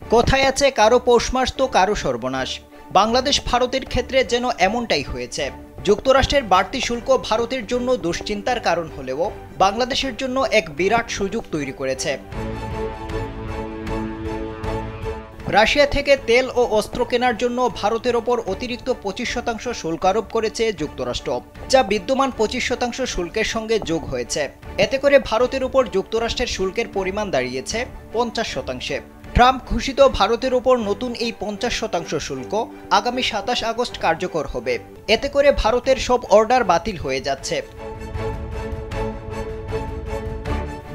কোথায় আছে কারো পৌষ মাস তো কারো সর্বনাশ। বাংলাদেশ ভারতের ক্ষেত্রে যেন এমনটাই হয়েছে। যুক্তরাষ্ট্রের বাড়তি শুল্ক ভারতের জন্য দুশ্চিন্তার কারণ হলেও বাংলাদেশের জন্য এক বিরাট সুযোগ তৈরি করেছে। রাশিয়া থেকে তেল ও অস্ত্র কেনার জন্য ভারতের ওপর অতিরিক্ত 25% শুল্ক আরোপ করেছে যুক্তরাষ্ট্র, যা বিদ্যমান 25% শুল্কের সঙ্গে যোগ হয়েছে। এতে করে ভারতের উপর যুক্তরাষ্ট্রের শুল্কের পরিমাণ দাঁড়িয়েছে 50%। ট্রাম্প ঘোষিত ভারতের ওপর নতুন এই 50% শুল্ক আগামী 27 আগস্ট কার্যকর হবে। এতে করে ভারতের সব অর্ডার বাতিল হয়ে যাচ্ছে।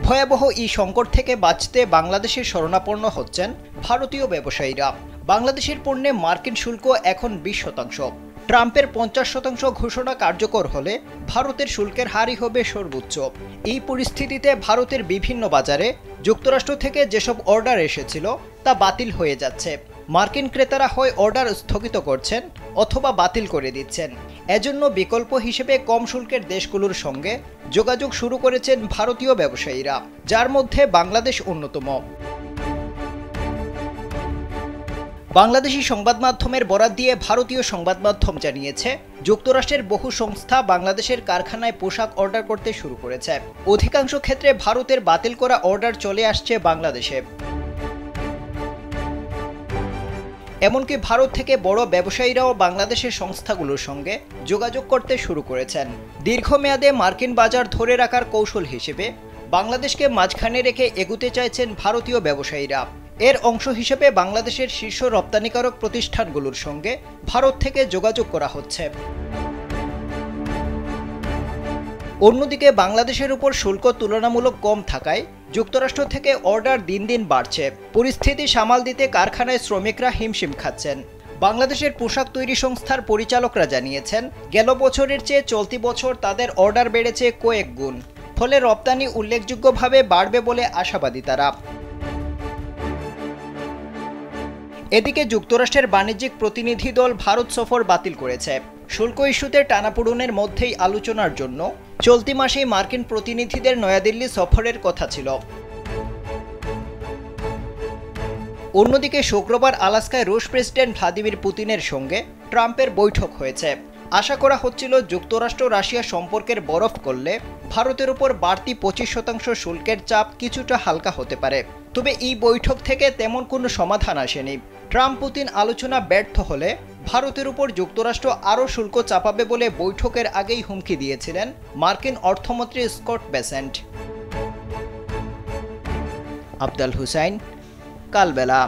ভয়াবহ এই সংকট থেকে বাঁচতে বাংলাদেশের শরণাপন্ন হচ্ছেন ভারতীয় ব্যবসায়ীরা। বাংলাদেশের পণ্যে মার্কিন শুল্ক এখন 20%। ট্রাম্পের 50% ঘোষণা কার্যকর হলে ভারতের শুল্কের হারই হবে সর্বোচ্চ। এই পরিস্থিতিতে ভারতের বিভিন্ন বাজারে যুক্তরাষ্ট্র থেকে যেসব অর্ডার এসেছিল তা বাতিল হয়ে যাচ্ছে। মার্কিন ক্রেতারা হয় অর্ডার স্থগিত করছেন অথবা বাতিল করে দিচ্ছেন। এজন্য বিকল্প হিসেবে কম শুল্কের দেশগুলোর সঙ্গে যোগাযোগ শুরু করেছেন ভারতীয় ব্যবসায়ীরা, যার মধ্যে বাংলাদেশ অন্যতম। বাংলাদেশি সংবাদ মাধ্যমের বরাত দিয়ে ভারতীয় সংবাদ মাধ্যম জানিয়েছে, যুক্তরাষ্ট্রের বহু সংস্থা বাংলাদেশের কারখানায় পোশাক অর্ডার করতে শুরু করেছে। অধিকাংশ ক্ষেত্রে ভারতের বাতিল করা অর্ডার চলে আসছে বাংলাদেশে। এমনকি ভারত থেকে বড় ব্যবসায়ীরাও বাংলাদেশের সংস্থাগুলোর সঙ্গে যোগাযোগ করতে শুরু করেছেন। দীর্ঘমেয়াদে মার্কিন বাজার ধরে রাখার কৌশল হিসেবে বাংলাদেশকে মাঝখানে রেখে এগুতে চাইছেন ভারতীয় ব্যবসায়ীরা। এর অংশ হিসেবে বাংলাদেশের শীর্ষ রপ্তানিকারক প্রতিষ্ঠানগুলোর সঙ্গে ভারত থেকে যোগাযোগ করা হচ্ছে। অন্যদিকে বাংলাদেশের উপর শুল্ক তুলনামূলক কম থাকায় যুক্তরাষ্ট্র থেকে অর্ডার দিন দিন বাড়ছে। পরিস্থিতি সামাল দিতে কারখানায় শ্রমিকরা হিমশিম খাচ্ছেন। বাংলাদেশের পোশাক তৈরি সংস্থার পরিচালকরা জানিয়েছেন, গেল বছরের চেয়ে চলতি বছর তাদের অর্ডার বেড়েছে কয়েক গুণ। ফলে রপ্তানি উল্লেখযোগ্যভাবে বাড়বে বলে আশাবাদী তারা। এদিকে যুক্তরাষ্ট্রের বাণিজ্যিক প্রতিনিধি দল ভারত সফর বাতিল করেছে। শুল্ক ইস্যুতে টানাপোড়েনের মধ্যেই আলোচনার জন্য চলতি মাসেই মার্কিন প্রতিনিধিদের নয়াদিল্লি সফরের কথা ছিল। অন্যদিকে শুক্রবার আলাস্কায় রুশ প্রেসিডেন্ট ভ্লাদিমির পুতিনের সঙ্গে ট্রাম্পের বৈঠক হয়েছে। আশা করা হচ্ছিল যুক্তরাষ্ট্র রাশিয়া সম্পর্কের বরফ করলে ভারতের উপর বাড়তি 25% শুল্কের চাপ কিছুটা হালকা হতে পারে। তবে এই বৈঠক থেকে তেমন কোনো সমাধান আসেনি। ট্রাম্প পুতিন আলোচনা ব্যর্থ হলে ভারতের উপর যুক্তরাষ্ট্র আরও শুল্ক চাপাবে বলে বৈঠকের আগেই হুমকি দিয়েছিলেন মার্কিন অর্থমন্ত্রী স্কট বেসেন্ট। আফজাল হুসাইন, কালবেলা।